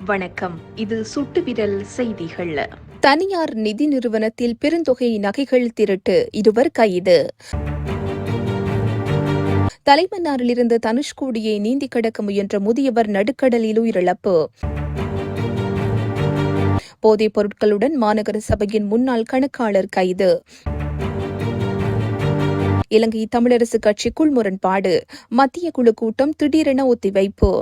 வணக்கம். இது சுட்டுவிரல் செய்திகள். தனியார் நிதி நிறுவனத்தில் பெருந்தொகை நகைகள் திருட்டு, இருவர் கைது. தலைமன்னாரிலிருந்து தனுஷ்கோடியை நீந்தி கடக்க முயன்ற முதியவர் நடுக்கடலில் உயிரிழப்பு. போதைப் பொருட்களுடன் மாநகர சபையின் முன்னாள் கணக்காளர் கைது. இலங்கை தமிழரசு கட்சிக்குள் முரண்பாடு, மத்திய குழு கூட்டம் திடீரென ஒத்திவைப்பு.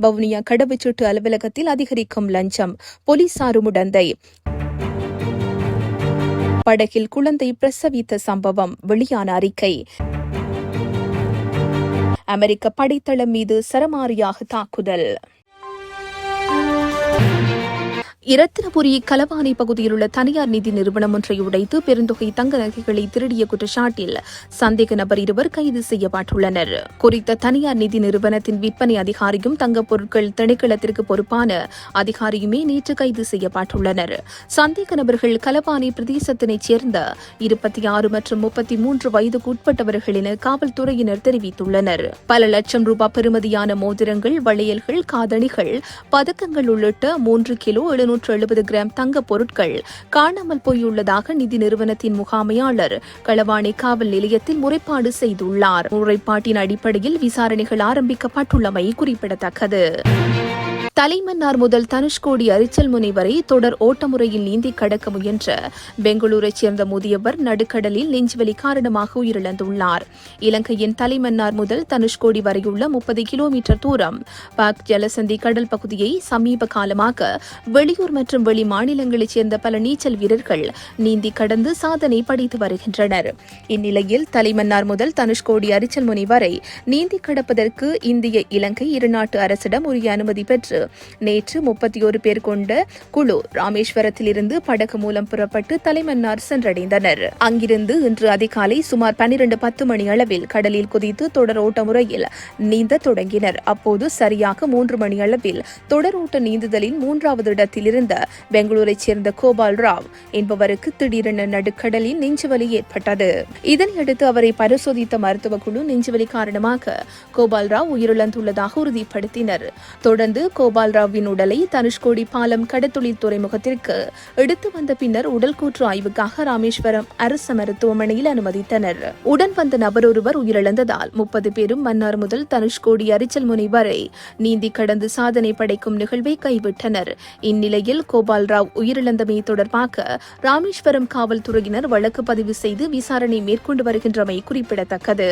வவுனியா கடவுச்சீட்டு அலுவலகத்தில் அதிகரிக்கும் லஞ்சம், போலீசார் முடந்தை. படகில் குழந்தை பிரசவித்த சம்பவம், வெளியான அறிக்கை. அமெரிக்க படைத்தளம் மீது சரமாரியாக தாக்குதல். இரத்தினபுரி கலவானை பகுதியில் உள்ள தனியார் நிதி நிறுவனம் ஒன்றை உடைத்து பெருந்தொகை தங்க நகைகளை திருடிய குற்றச்சாட்டில் சந்தேக நபர் இருவர் கைது செய்யப்பட்டுள்ளனர். குறித்த தனியார் நிதி நிறுவனத்தின் விற்பனை அதிகாரியும் தங்கப் பொருட்கள் திணைக்களத்திற்கு பொறுப்பான அதிகாரியுமே நேற்று கைது செய்யப்பட்டுள்ளனர். சந்தேக நபர்கள் கலவானை பிரதேசத்தினைச் சேர்ந்த 26 மற்றும் 33 வயதுக்கு உட்பட்டவர்கள் என காவல்துறையினர் தெரிவித்துள்ளனர். பல லட்சம் ரூபாய் பெறுமதியான மோதிரங்கள், வளையல்கள், காதணிகள், பதக்கங்கள் உள்ளிட்ட 3 கிலோ 770 கிராம் தங்கப் பொருட்கள் காணாமல் போயுள்ளதாக நிதி நிறுவனத்தின் முகாமையாளர் களவானை காவல் நிலையத்தில் முறைப்பாடு செய்துள்ளார். முறைப்பாட்டின் அடிப்படையில் விசாரணைகள் ஆரம்பிக்கப்பட்டுள்ளமை குறிப்பிடத்தக்கது. தலைமன்னார் முதல் தனுஷ்கோடி அரிச்சல்முனை வரை தொடர் ஓட்ட முறையில் நீந்தி கடக்க முயன்ற பெங்களூரைச் சேர்ந்த முதியவர் நடுக்கடலில் நெஞ்சுவலி காரணமாக உயிரிழந்துள்ளார். இலங்கையின் தலைமன்னார் முதல் தனுஷ்கோடி வரையுள்ள 30 கிலோமீட்டர் தூரம் பாக் ஜலசந்தி கடல் பகுதியை சமீப காலமாக வெளியூர் மற்றும் வெளி மாநிலங்களைச் சேர்ந்த பல நீச்சல் வீரர்கள் நீந்தி கடந்து சாதனை படைத்து வருகின்றனர். இந்நிலையில் தலைமன்னார் முதல் தனுஷ்கோடி அரிச்சல்முனை வரை நீந்தி கடப்பதற்கு இந்திய இலங்கை இருநாட்டு அரசிடம் உரிய அனுமதி பெற்று நேற்று 31 பேர் கொண்ட குழு ராமேஸ்வரத்திலிருந்து படகு மூலம் புறப்பட்டு தலைமன்னார் சென்றடைந்தனர். அங்கிருந்து இன்று அதிகாலை சுமார் 12:10 மணி அளவில் கடலில் குதித்து தொடர் ஓட்ட முறையில் நீந்த தொடங்கினர். அப்போது சரியாக 3 மணி அளவில் தொடர் ஓட்ட நீந்துதலின் 3வது இடத்தில் இருந்த பெங்களூரைச் சேர்ந்த கோபால் ராவ் என்பவருக்கு திடீரென நடுக்கடலில் நெஞ்சுவலி ஏற்பட்டது. இதனையடுத்து அவரை பரிசோதித்த மருத்துவ குழு நெஞ்சுவலி காரணமாக கோபால் ராவ் உயிரிழந்துள்ளதாக உறுதிப்படுத்தினர். தொடர்ந்து கோபால் ராவின் உடலை தனுஷ்கோடி பாலம் கடத்தொழில் துறைமுகத்திற்கு எடுத்து வந்த பின்னர் உடல்கூற்று ஆய்வுக்காக ராமேஸ்வரம் அரசு மருத்துவமனையில் அனுமதித்தனர். உடன் வந்த நபர் ஒருவர் உயிரிழந்ததால் 30 பேரும் மன்னார் முதல் தனுஷ்கோடி அரிச்சல்முனை வரை நீந்தி கடந்து சாதனை படைக்கும் நிகழ்வை கைவிட்டனர். இந்நிலையில் கோபால் ராவ் உயிரிழந்தமை தொடர்பாக ராமேஸ்வரம் காவல்துறையினர் வழக்கு பதிவு செய்து விசாரணை மேற்கொண்டு வருகின்றமை குறிப்பிடத்தக்கது.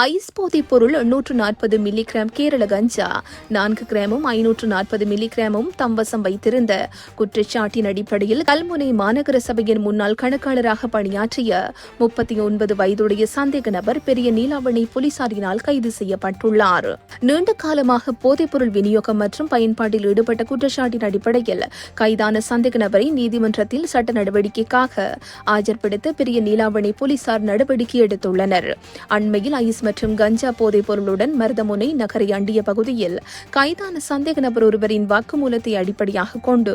ஐஸ் போதைப் பொருள் 140 மில்லிகிராம் கேரள கஞ்சா, 4 கிராமும் 540 மில்லிகிராமும் தம்வசம் வைத்திருந்த குற்றச்சாட்டின் அடிப்படையில் கல்முனை மாநகர சபையின் முன்னாள் கணக்காளராக பணியாற்றிய 39 வயதுடைய சந்தேக நபர் பெரிய நீலாவணை போலீசாரினால் கைது செய்யப்பட்டுள்ளார். நீண்ட காலமாக போதைப்பொருள் விநியோகம் மற்றும் பயன்பாட்டில் ஈடுபட்ட குற்றச்சாட்டின் அடிப்படையில் கைதான சந்தேக நபரை நீதிமன்றத்தில் சட்ட நடவடிக்கைக்காக ஆஜர்படுத்த பெரிய நீலாவணை போலீசார் நடவடிக்கை எடுத்துள்ளனர். அண்மையில் ஐஸ் மற்றும் கஞ்சா போதைப் பொருளுடன் மருதமுனை நகரை அண்டிய பகுதியில் கைதான சந்தேக நபர் ஒருவரின் வாக்குமூலத்தை அடிப்படையாக கொண்டு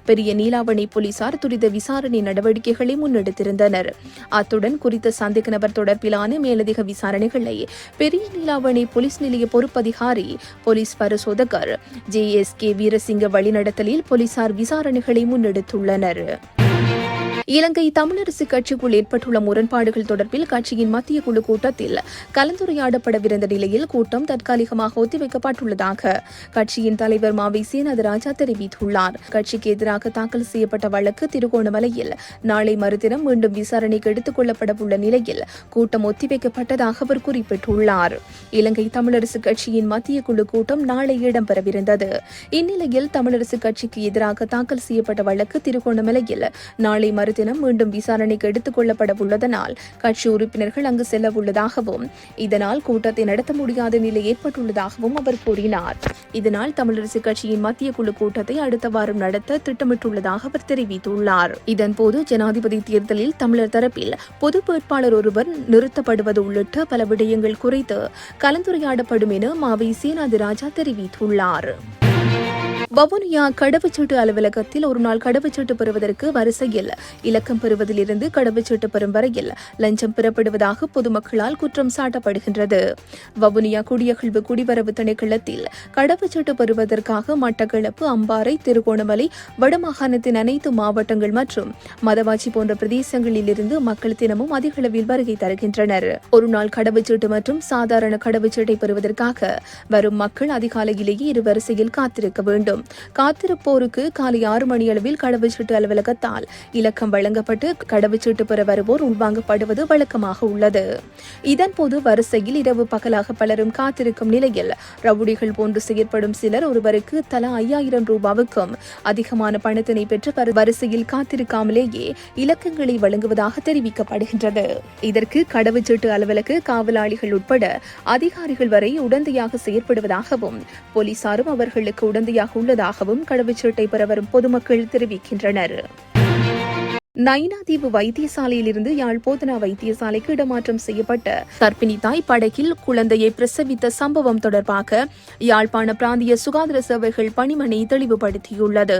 பெரிய நீலாவணை போலீசார் துரித விசாரணை நடவடிக்கைகளை முன்னெடுத்திருந்தனர். அத்துடன் குறித்த சந்தேக நபர் தொடர்பிலான மேலதிக விசாரணைகளை பெரிய நீலாவணை போலீஸ் நிலைய பொறுப்பதிகாரி போலீஸ் பரிசோதகர் JSK வீரசிங்க வழிநடத்தலில் போலீசார் விசாரணைகளை முன்னெடுத்துள்ளனர். இலங்கை தமிழரசு கட்சிக்குள் ஏற்பட்டுள்ள முரண்பாடுகள் தொடர்பில் கட்சியின் மத்திய குழு கூட்டத்தில் கலந்துரையாடப்படவிருந்த நிலையில் கூட்டம் தற்காலிகமாக ஒத்திவைக்கப்பட்டுள்ளதாக கட்சியின் தலைவர் மாவை சேனாதராஜா தெரிவித்துள்ளார். கட்சிக்கு எதிராக தாக்கல் செய்யப்பட்ட வழக்கு திருகோணமலையில் நாளை மறுதினம் மீண்டும் விசாரணைக்கு எடுத்துக் கொள்ளப்படவுள்ள நிலையில் கூட்டம் ஒத்திவைக்கப்பட்டதாக அவர் குறிப்பிட்டுள்ளார். இலங்கை தமிழரசு கட்சியின் மத்திய குழு கூட்டம் நாளை இடம்பெறவிருந்தது. இந்நிலையில் தமிழரசு கட்சிக்கு எதிராக தாக்கல் செய்யப்பட்ட வழக்கு திருகோணமலையில் நாளை தினம் மீண்டும் விசாரணைக்கு எடுத்துக் கொள்ளப்பட உள்ளதனால் கட்சி உறுப்பினர்கள் அங்கு செல்ல உள்ளதாகவும் இதனால் கூட்டத்தை நடத்த முடியாத நிலை ஏற்பட்டுள்ளதாகவும் அவர் கூறினார். இதனால் தமிழரசு கட்சியின் மத்திய குழு கூட்டத்தை அடுத்த வாரம் நடத்த திட்டமிட்டுள்ளதாக அவர் தெரிவித்துள்ளார். இதன்போது ஜனாதிபதி தேர்தலில் தமிழர் தரப்பில் பொது வேட்பாளர் ஒருவர் நிறுத்தப்படுவது உள்ளிட்ட பல விடயங்கள் குறித்து கலந்துரையாடப்படும் என மாவை சேனாதிராஜா தெரிவித்துள்ளார். வவுனியா கடவுச்சீட்டு அலுவலகத்தில் ஒருநாள் கடவுச்சீட்டு பெறுவதற்கு வரிசையில் இலக்கம் பெறுவதிலிருந்து கடவுச்சீட்டு பெறும் வரையில் லஞ்சம் பெறப்படுவதாக பொதுமக்களால் குற்றம் சாட்டப்படுகின்றது. வவுனியா குடியகழ்வு குடிவரவு திணைக்களத்தில் கடவுச்சீட்டு பெறுவதற்காக மட்டக்களப்பு, அம்பாறை, திருகோணமலை, வடமாகாணத்தின் அனைத்து மாவட்டங்கள் மற்றும் மதவாச்சி போன்ற பிரதேசங்களில் இருந்து மக்கள் தினமும் அதிக அளவில் வருகை தருகின்றனர். ஒருநாள் கடவுச்சீட்டு மற்றும் சாதாரண கடவுச்சீட்டை பெறுவதற்காக வரும் மக்கள் அதிகாலையிலேயே இரு வரிசையில் காத்திருக்க வேண்டும். காத்திருப்போருக்கு காலை 6 மணி அளவில் கடவுச்சீட்டு அலுவலகத்தால் இலக்கம் வழங்கப்பட்டு கடவுச்சீட்டு பெற வருவோர் உள்வாங்கப்படுவது வழக்கமாக உள்ளது. இதன்போது வரிசையில் இரவு பகலாக பலரும் காத்திருக்கும் நிலையில் ரவுடிகள் போன்று செயற்படும் சிலர் ஒருவருக்கு தலா 5000 ரூபாவுக்கும் அதிகமான பணத்தினை பெற்று வரிசையில் காத்திருக்காமலேயே இலக்கங்களை வழங்குவதாக தெரிவிக்கப்படுகின்றது. இதற்கு கடவுச்சீட்டு அலுவலக காவலாளிகள் உட்பட அதிகாரிகள் வரை உடந்தையாக செயற்படுவதாகவும் போலீசாரும் அவர்களுக்கு உடந்தையாக உள்ளதாகவும் கடவுச்சீட்டை பெற வரும் பொதுமக்கள் தெரிவிக்கின்றனர். நயினாதீவு வைத்தியசாலையில் இருந்து யாழ் போதனா வைத்தியசாலைக்கு இடமாற்றம் செய்யப்பட்ட கர்ப்பிணி தாய் படகில் குழந்தையை பிரசவித்த சம்பவம் தொடர்பாக யாழ்ப்பாண பிராந்திய சுகாதார சேவைகள் பணிமனை தெளிவுபடுத்தியுள்ளது.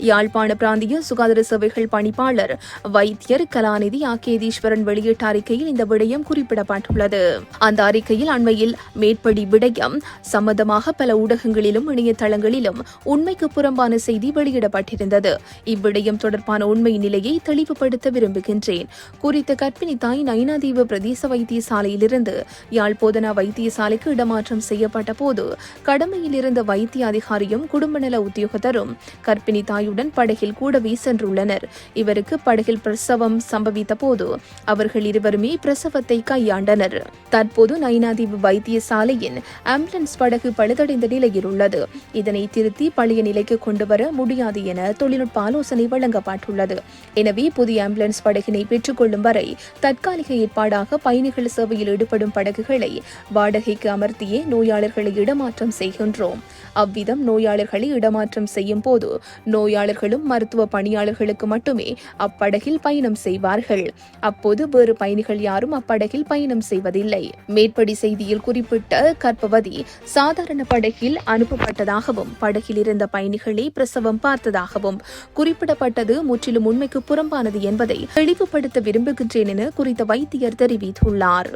யாழ்ப்பாண பிராந்திய சுகாதார சேவைகள் பணிப்பாளர் வைத்தியர் கலாநிதி ஆகேதீஸ்வரன் வெளியிட்ட அறிக்கையில் இந்த விடயம் குறிப்பிடப்பட்டுள்ளது. அந்த அறிக்கையில் அண்மையில் மேற்படி விடயம் சம்பந்தமாக பல ஊடகங்களிலும் இணையதளங்களிலும் உண்மைக்கு புறம்பான செய்தி வெளியிடப்பட்டிருந்தது. இவ்விடயம் தொடர்பான உண்மை நிலையை தெளிவுபடுத்த விரும்புகின்றேன். குறித்த கர்ப்பிணி தாய் நயினாதீவு பிரதேச வைத்தியசாலையிலிருந்து யாழ் போதனா வைத்தியசாலைக்கு இடமாற்றம் செய்யப்பட்ட போது கடமையில் இருந்த வைத்திய அதிகாரியும் குடும்ப நல உத்தியோகத்தரும் கர்ப்பிணி தாயுடன் படகில் கூடவே சென்றுள்ளனர். இவருக்கு படகில் பிரசவம் சம்பவித்த போது அவர்கள் இருவருமே பிரசவத்தை கையாண்டனர். தற்போது நயினாதீவு வைத்தியசாலையின் ஆம்புலன்ஸ் படகு பழுதடைந்த நிலையில் உள்ளது. இதனை திருத்தி பழைய நிலைக்கு கொண்டுவர முடியாது என தொழில்நுட்ப ஆலோசனை வழங்கப்பட்டுள்ளது. எனவே புதிய ஆம்புலன்ஸ் படகினை பெற்றுக் கொள்ளும் வரை தற்காலிக ஏற்பாடாக பயணிகள் சேவையில் ஈடுபடும் படகுகளை வாடகைக்கு அமர்த்தியே நோயாளர்களை இடமாற்றம் செய்கின்றோம். அவ்விதம் நோயாளர்களை இடமாற்றம் செய்யும் போது நோயாளர்களும் மருத்துவ பணியாளர்களுக்கு மட்டுமே அப்படகில் பயணம் செய்வார்கள். அப்போது வேறு பயணிகள் யாரும் அப்படகில் பயணம் செய்வதில்லை. மேற்படி செய்தியில் குறிப்பிட்ட கர்ப்பவதி சாதாரண படகில் அனுப்பப்பட்டதாகவும் படகில் இருந்த பயணிகளை பிரசவம் பார்த்ததாகவும் குறிப்பிடப்பட்டது முற்றிலும் உண்மைக்கு புறம்பானது என்பதை தெளிவுபடுத்த விரும்புகின்றேன் என குறித்த வைத்தியர் தெரிவித்துள்ளார்.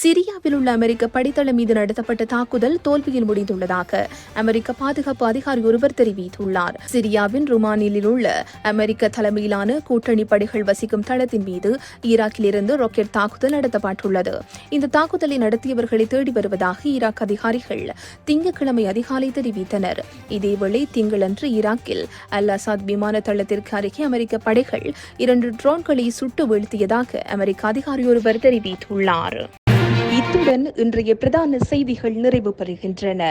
சிரியாவில் உள்ள அமெரிக்க படைத்தளம் மீது நடத்தப்பட்ட தாக்குதல் தோல்வியில் முடிந்துள்ளதாக அமெரிக்க பாதுகாப்பு அதிகாரி ஒருவர் தெரிவித்துள்ளார். சிரியாவின் ருமானியில் உள்ள அமெரிக்க தலைமையிலான கூட்டணி படைகள் வசிக்கும் தளத்தின் மீது ஈராக்கிலிருந்து ராக்கெட் தாக்குதல் நடத்தப்பட்டுள்ளது. இந்த தாக்குதலை நடத்தியவர்களை தேடி வருவதாக ஈராக் அதிகாரிகள் திங்கட்கிழமை அதிகாலை தெரிவித்தனர். இதேவேளை திங்களன்று ஈராக்கில் அல் அசாத் விமான தளத்திற்கு அருகே அமெரிக்க படைகள் 2 ட்ரோன்களை சுட்டு வீழ்த்தியதாக அமெரிக்க அதிகாரி ஒருவர் தெரிவித்துள்ளார். இத்துடன் இன்றைய பிரதான செய்திகள் நிறைவு பெறுகின்றன.